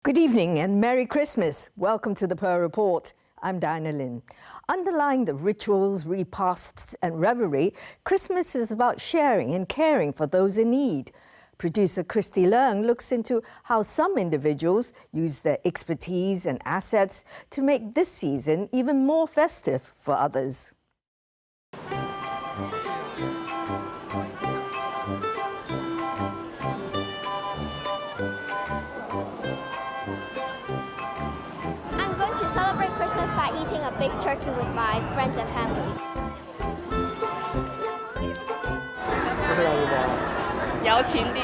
Good evening and Merry Christmas. Welcome to the Pearl Report. I'm Diana Lynn. Underlying the rituals, repasts and revelry, Christmas is about sharing and caring for those in need. Producer Christy Leung looks into how some individuals use their expertise and assets to make this season even more festive for others. Celebrate Christmas by eating a big turkey with my friends and family. 有錢啲。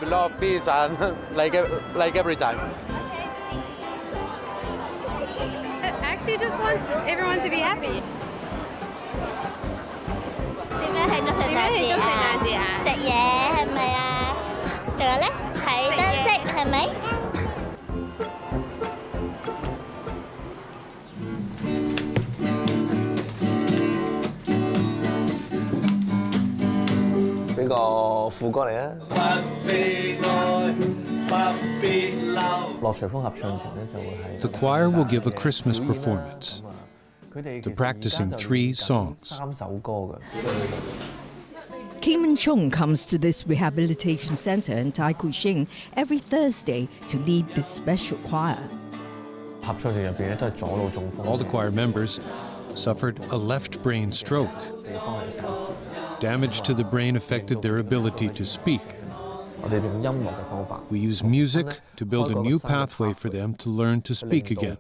We love peace and like every time. Actually, just wants everyone to be happy. 點樣慶祝聖誕節啊？食嘢係咪啊？仲有咧睇燈飾係咪？ 俾個副歌嚟啊！落隨風合唱團咧就會係 The choir will give a Christmas performance. They're practicing 3 songs. 3首歌嘅。 Kingman Chung comes to this rehabilitation centre in Tai Kau Shing every Thursday to lead this special choir. 合唱團入邊咧都係左腦中風。 All the choir members suffered a left brain stroke. Damage to the brain affected their ability to speak. We use music to build a new pathway for them to learn to speak again.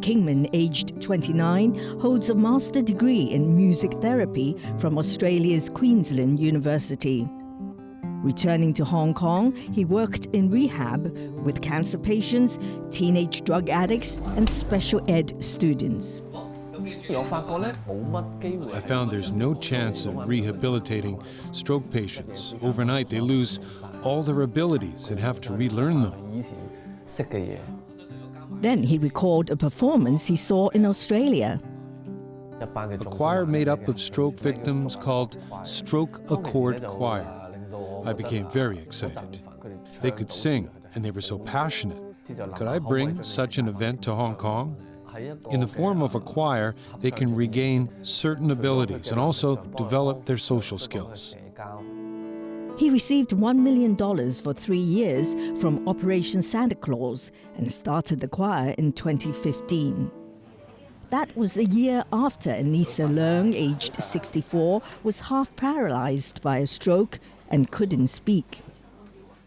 Kingman, aged 29, holds a master's degree in music therapy from Australia's Queensland University. Returning to Hong Kong, he worked in rehab with cancer patients, teenage drug addicts, and special ed students. I found there's no chance of rehabilitating stroke patients. Overnight, they lose all their abilities and have to relearn them. Then he recalled a performance he saw in Australia. A choir made up of stroke victims called Stroke Accord Choir. I became very excited. They could sing, and they were so passionate. Could I bring such an event to Hong Kong? In the form of a choir, they can regain certain abilities and also develop their social skills. He received $1 million for 3 years from Operation Santa Claus and started the choir in 2015. That was a year after Anissa Leung, aged 64, was half paralyzed by a stroke and couldn't speak.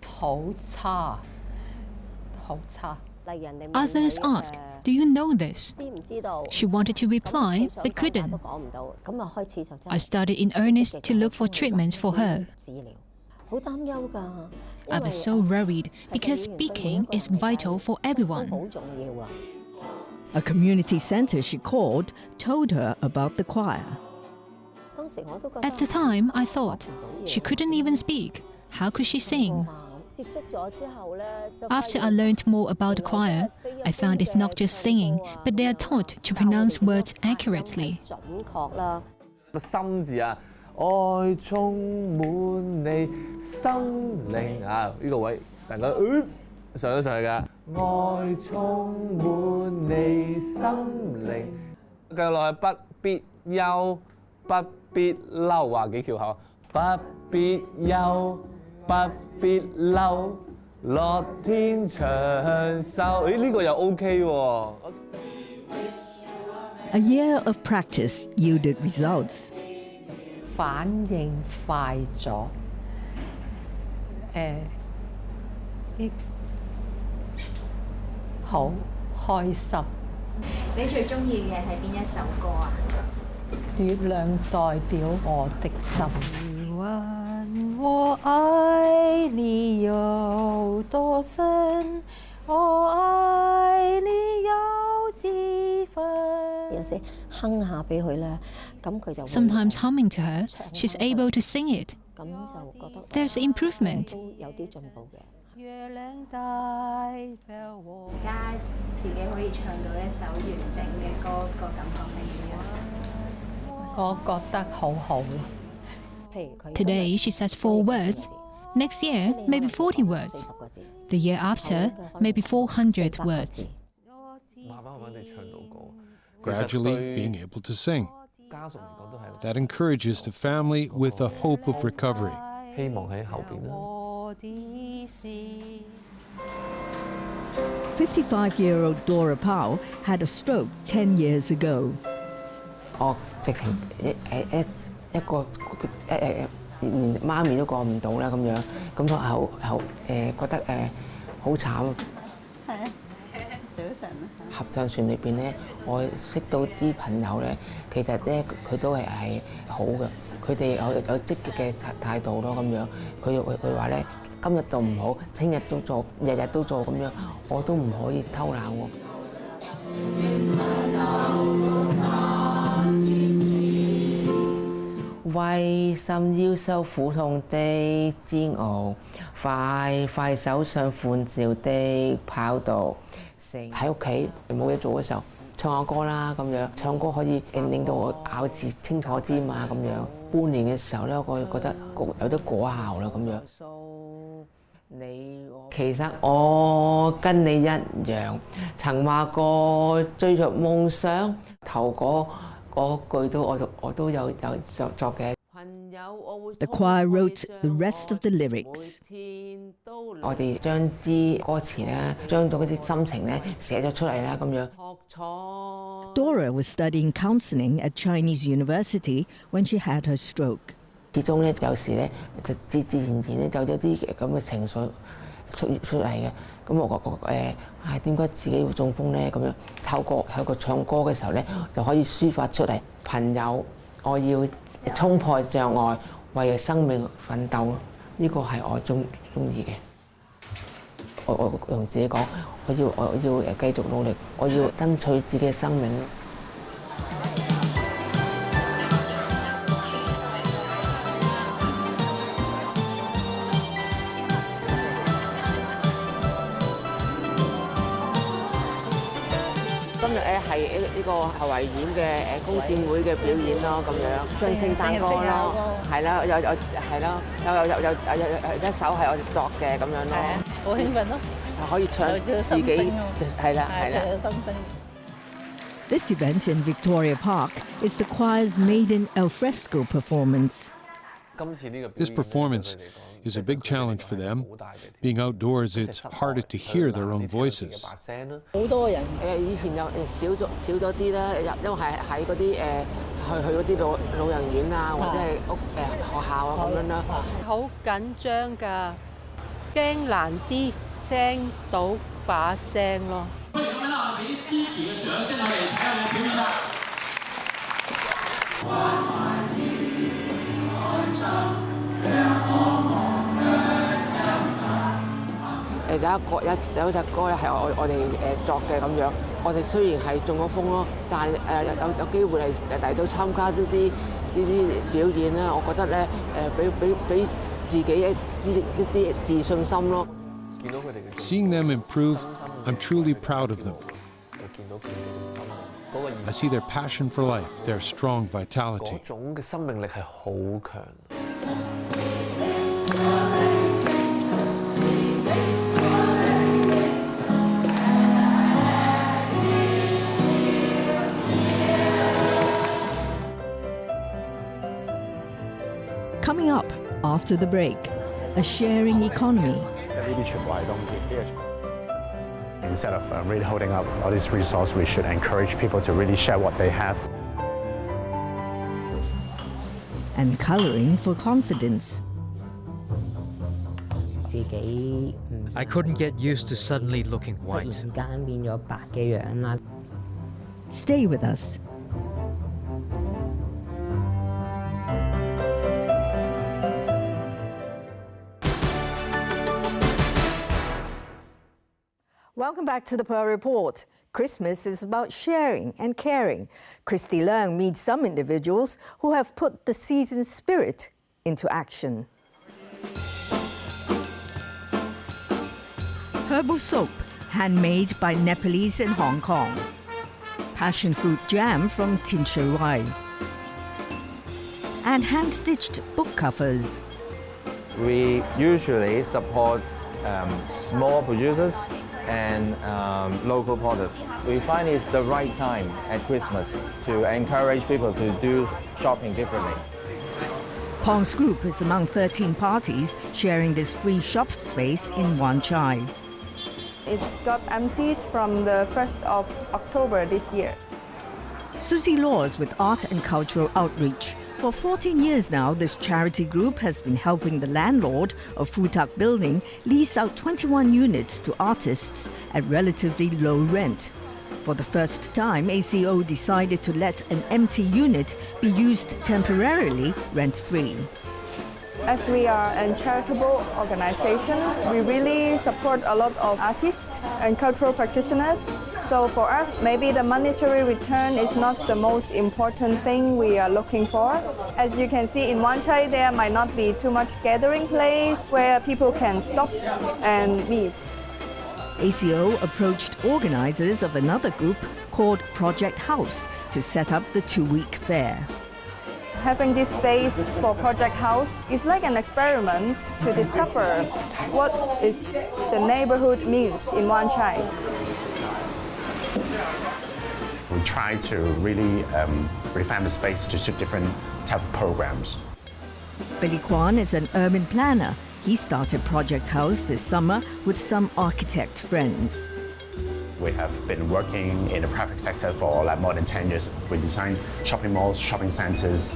好差，好差。 Others asked, "Do you know this?" She wanted to reply, but couldn't. I started in earnest to look for treatments for her. I was so worried because speaking is vital for everyone. A community centre she called told her about the choir. At the time, I thought, she couldn't even speak. How could she sing? After I learned more about the choir, I found it's not just singing, but they are taught to pronounce words accurately. 個心字啊，愛充滿你心靈啊，呢個位大家上咗上去㗎。愛充滿你心靈，繼續落去不必憂，不必嬲啊，幾翹口，不必憂。 不必嬲，樂天長壽。誒呢個又 OK 喎。A year of practice yielded results. 反應快咗，好開心。你最中意嘅係邊一首歌啊？月亮代表我的心。 我愛你有多深，我愛你有幾分。有時哼下俾佢咧，咁佢就 Sometimes humming to her, she's able to sing it. 咁就覺得 There's improvement. 都有啲進步嘅。月亮代表我。而家自己可以唱到一首完整嘅歌，個感覺係點樣？我覺得好好。 Today, she says 4 words, Next year, maybe 40 words. The year after, maybe 400 words. Gradually being able to sing. That encourages the family with a hope of recovery. 55-year-old Dora Powell had a stroke 10 years ago. 我直情一個連媽咪都過唔到啦咁樣，咁我覺得好慘。係啊，小神啊！合唱團裏邊咧，我識到啲朋友咧，其實咧佢都係好嘅，佢哋有積極嘅態度咯咁樣。佢話咧，今日做唔好，聽日都做，日日都做咁樣，我都唔可以偷懶喎。為甚要受苦痛的煎熬，快快走上歡笑的跑道。喺屋企冇嘢做嘅時候，唱下歌啦咁樣，唱歌可以令到我咬字清楚啲嘛咁樣。半年嘅時候咧，我覺得有啲果效啦咁樣。其實我跟你一樣，曾話過追逐夢想，頭嗰句我都有作嘅。The choir wrote the rest of the lyrics. 我哋將啲歌詞咧，將到嗰啲心情咧寫咗出嚟啦，咁樣。Dora was studying counselling at Chinese University when she had her stroke. 始終咧，有時咧就自然咧就有啲咁嘅情緒出嚟嘅。咁我點解自己會中風咧？咁樣透過唱歌嘅時候咧，就可以抒發出嚟。朋友，我要衝破障礙，為生命奮鬥。呢個係我中意嘅。我同自己講，我要繼續努力，我要爭取自己嘅生命。今日係呢個後維園嘅工展會嘅表演咯，咁樣唱聖誕歌咯，係啦，有一首係我哋作嘅咁樣咯，好興奮咯，可以唱自己係啦。This event in Victoria Park is the choir's maiden alfresco performance. This performance is a big challenge for them. Being outdoors, it's harder to hear their own voices. 好多人以前又少咗啲啦，因為喺嗰啲去嗰啲老人院啊，或者係學校啊咁樣啦。好緊張㗎，驚難啲聲到把聲咯。不如咁樣啦，我哋俾啲支持嘅掌聲，我哋睇下你表演啦。有一隻歌咧係我哋作嘅咁樣，我哋雖然係中咗風咯，但係有機會嚟到參加呢啲表演咧，我覺得咧俾自己一啲自信心咯。Seeing them improve, I'm truly proud of them. I see their passion for life, their strong vitality. 嗰種嘅生命力係好強。Coming up after the break, a sharing economy. Instead of really holding up all these resources, we should encourage people to really share what they have. And colouring for confidence. I couldn't get used to suddenly looking white. Stay with us. Welcome back to the Pearl Report. Christmas is about sharing and caring. Christy Leung meets some individuals who have put the season's spirit into action. Herbal soap, handmade by Nepalese in Hong Kong. Passion fruit jam from Tin Shui Wai. And hand-stitched book covers. We usually support small producers and local products. We find it's the right time at Christmas to encourage people to do shopping differently. Pong's group is among 13 parties sharing this free shop space in Wan Chai. It's got emptied from the 1st of October this year. Susie Laws with Art and Cultural Outreach. For 14 years now, this charity group has been helping the landlord of Fu Tak Building lease out 21 units to artists at relatively low rent. For the first time, ACO decided to let an empty unit be used temporarily rent-free. As we are a charitable organization, we really support a lot of artists and cultural practitioners. So for us, maybe the monetary return is not the most important thing we are looking for. As you can see in Wan Chai, there might not be too much gathering place where people can stop and meet. ACO approached organizers of another group called Project House to set up the 2-week fair. Having this space for Project House is like an experiment to discover what is the neighborhood means in Wan Chai. We try to really refine the space to suit different type of programs. Billy Kwan is an urban planner. He started Project House this summer with some architect friends. We have been working in the private sector for like more than 10 years. We designed shopping malls, shopping centers.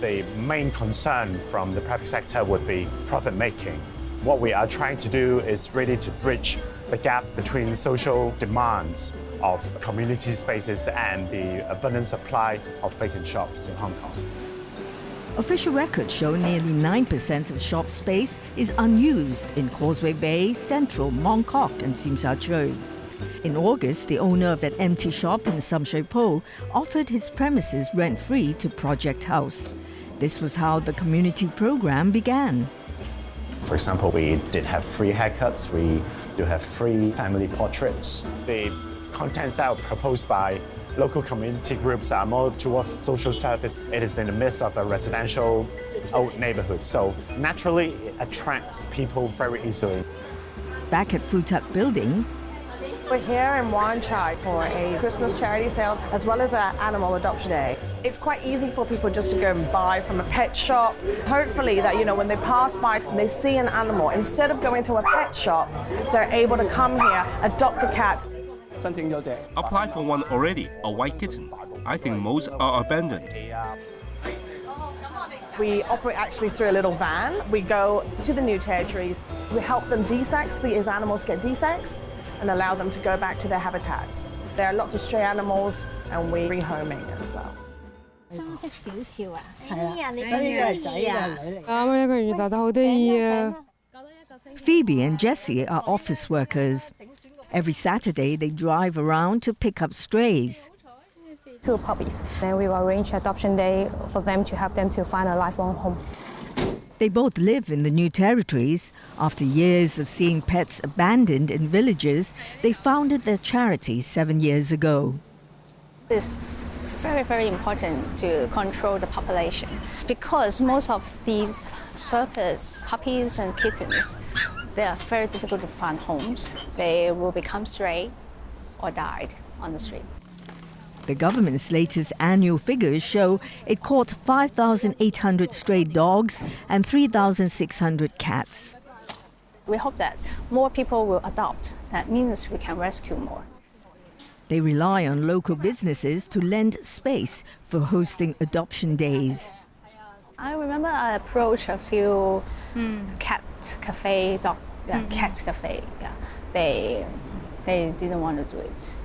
The main concern from the private sector would be profit making. What we are trying to do is really to bridge the gap between social demands of community spaces and the abundant supply of vacant shops in Hong Kong. Official records show nearly 9% of shop space is unused in Causeway Bay, Central, Mong Kok and Tsim Sha Tsui. In August, the owner of an empty shop in Sam Shui Po offered his premises rent-free to Project House. This was how the community program began. For example, we did have free haircuts, we do have free family portraits. The contents that are proposed by local community groups are more towards social service. It is in the midst of a residential old neighborhood, so naturally it attracts people very easily. Back at Fu Tak Building, we're here in Wan Chai for a Christmas charity sales as well as an animal adoption day. It's quite easy for people just to go and buy from a pet shop. Hopefully that, when they pass by and they see an animal, instead of going to a pet shop, they're able to come here, adopt a cat. Apply for one already, a white kitten. I think most are abandoned. We operate actually through a little van. We go to the new territories. We help them desex. These animals get desexed and allow them to go back to their habitats. There are lots of stray animals and we rehoming as well. Phoebe and Jessie are office workers. Every Saturday, they drive around to pick up strays. 2 puppies. Then we will arrange adoption day for them to help them to find a lifelong home. They both live in the new territories. After years of seeing pets abandoned in villages, they founded their charity 7 years ago. It's very, very important to control the population because most of these surplus puppies and kittens, they are very difficult to find homes. They will become stray or died on the street. The government's latest annual figures show it caught 5,800 stray dogs and 3,600 cats. We hope that more people will adopt. That means we can rescue more. They rely on local businesses to lend space for hosting adoption days. I remember I approached a few cat cafe, cat cafe. Yeah. They didn't want to do it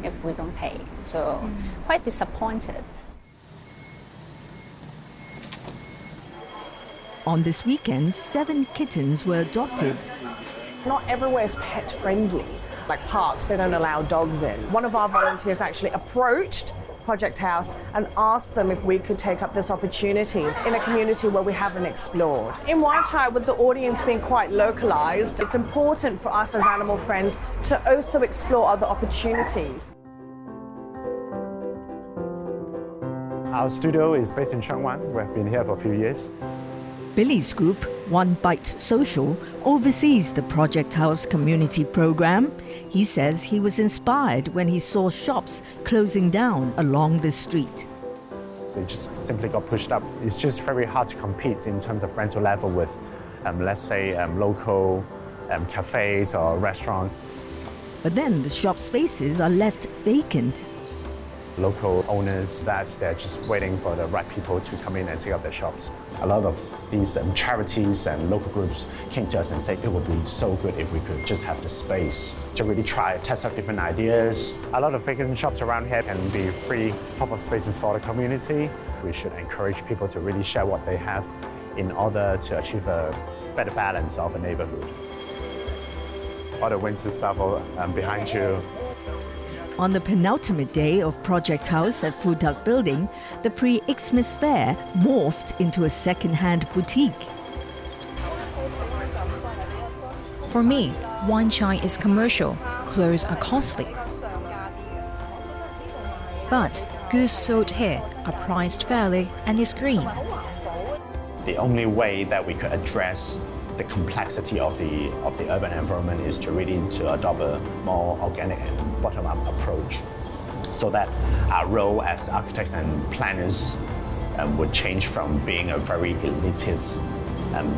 if we don't pay. So quite disappointed. On this weekend, 7 kittens were adopted. Not everywhere is pet friendly. Like parks, they don't allow dogs in. One of our volunteers actually approached Project House and asked them if we could take up this opportunity in a community where we haven't explored. In Wan Chai, with the audience being quite localized, it's important for us as animal friends to also explore other opportunities. Our studio is based in Sheung Wan. We've been here for a few years. Billy's group, One Bite Social, oversees the Project House community program. He says he was inspired when he saw shops closing down along the street. They just simply got pushed up. It's just very hard to compete in terms of rental level with, let's say, local cafes or restaurants. But then the shop spaces are left vacant. Local owners, they're just waiting for the right people to come in and take up their shops. A lot of these charities and local groups came to us and said it would be so good if we could just have the space to really test out different ideas. A lot of vacant shops around here can be free pop-up spaces for the community. We should encourage people to really share what they have in order to achieve a better balance of a neighborhood. All the winter stuff behind you. On the penultimate day of Project House at Fu Tak Building, the pre-Xmas fair morphed into a second-hand boutique. For me, Wan Chai is commercial, clothes are costly. But goods sold here are priced fairly and is green. The only way that we could address the complexity of the urban environment is to really adopt a more organic and bottom-up approach, so that our role as architects and planners would change from being a very elitist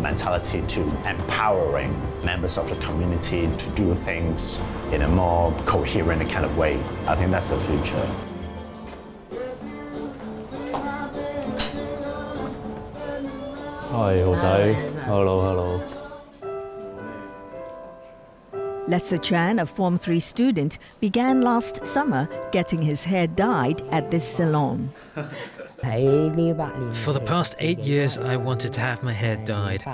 mentality to empowering members of the community to do things in a more coherent kind of way. I think that's the future. Hi, hello. Lester Chan, a Form 3 student, began last summer getting his hair dyed at this salon. For the past 8 years, I wanted to have my hair dyed.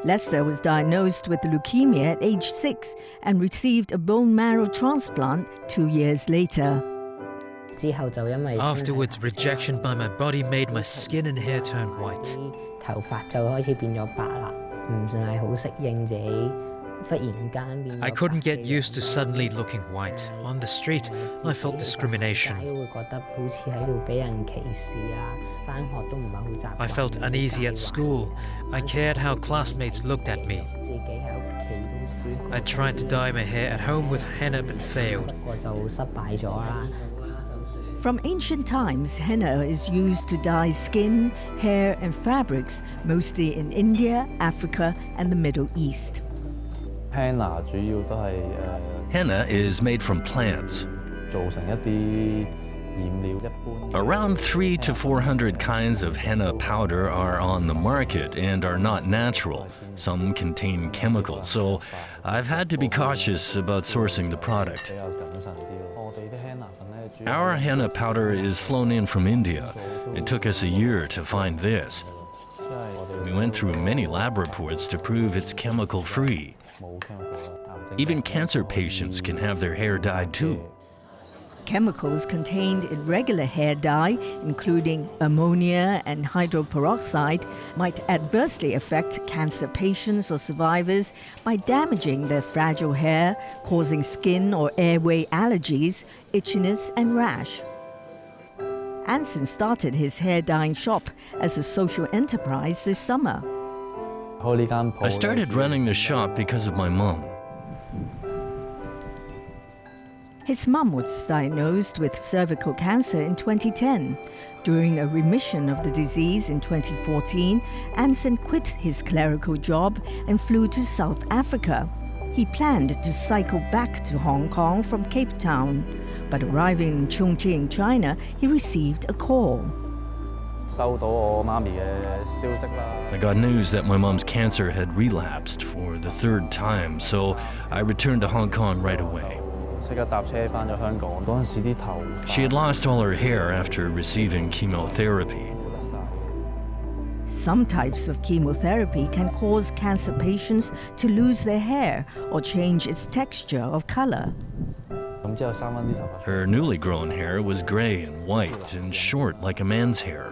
Lester was diagnosed with leukemia at age 6 and received a bone marrow transplant 2 years later. Afterwards, rejection by my body made my skin and hair turn white. I couldn't get used to suddenly looking white. On the street, I felt discrimination. I felt uneasy at school. I cared how classmates looked at me. I tried to dye my hair at home with henna but failed. From ancient times, henna is used to dye skin, hair and fabrics, mostly in India, Africa and the Middle East. Henna is made from plants. Around 300 to 400 kinds of henna powder are on the market and are not natural. Some contain chemicals, so I've had to be cautious about sourcing the product. Our henna powder is flown in from India. It took us a year to find this. We went through many lab reports to prove it's chemical-free. Even cancer patients can have their hair dyed too. Chemicals contained in regular hair dye, including ammonia and hydroperoxide, might adversely affect cancer patients or survivors by damaging their fragile hair, causing skin or airway allergies, itchiness and rash. Anson started his hair dyeing shop as a social enterprise this summer. I started running the shop because of my mom. His mum was diagnosed with cervical cancer in 2010. During a remission of the disease in 2014, Anson quit his clerical job and flew to South Africa. He planned to cycle back to Hong Kong from Cape Town, but arriving in Chongqing, China, he received a call. I got news that my mom's cancer had relapsed for the 3rd time, so I returned to Hong Kong right away. She had lost all her hair after receiving chemotherapy. Some types of chemotherapy can cause cancer patients to lose their hair or change its texture or color. Her newly grown hair was gray and white and short like a man's hair.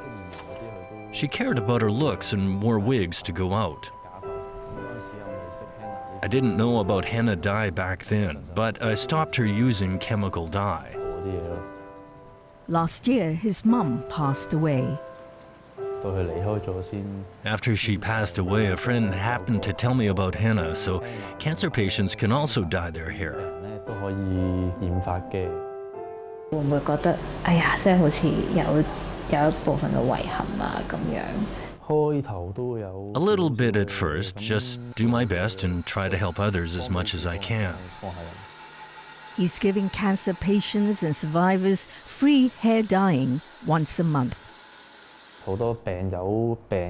She cared about her looks and wore wigs to go out. I didn't know about henna dye back then, but I stopped her using chemical dye. Last year, his mum passed away. After she passed away, a friend happened to tell me about henna, so cancer patients can also dye their hair. 會唔會覺得，哎呀，即係好似有一部分嘅遺憾啊咁樣？ A little bit at first, just do my best and try to help others as much as I can. He's giving cancer patients and survivors free hair dyeing once a month.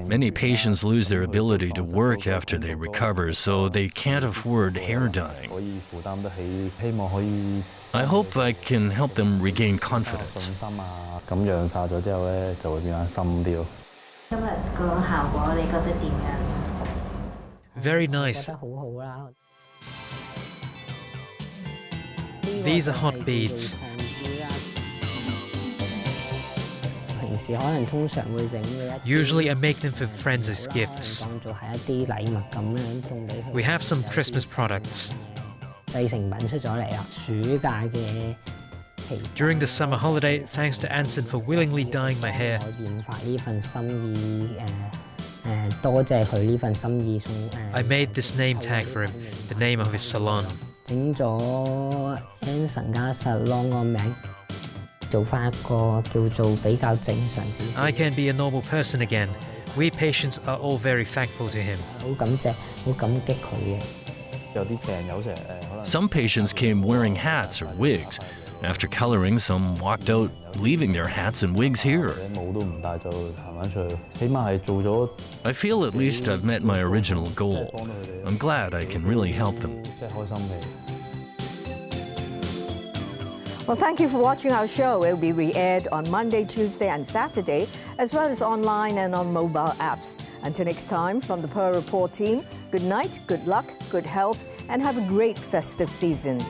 Many patients lose their ability to work after they recover, so they can't afford hair dyeing. I hope I can help them regain confidence. 今日個效果你覺得點樣？ Very nice. These are hot beads. Usually I make them for friends as gifts. We have some Christmas products. During the summer holiday, thanks to Anson for willingly dyeing my hair. I made this name tag for him, the name of his salon. I can be a normal person again. We patients are all very thankful to him. Some patients came wearing hats or wigs. After coloring, some walked out, leaving their hats and wigs here. I feel at least I've met my original goal. I'm glad I can really help them. Well, thank you for watching our show. It will be re-aired on Monday, Tuesday and Saturday, as well as online and on mobile apps. Until next time, from the Pearl Report team, good night, good luck, good health, and have a great festive season.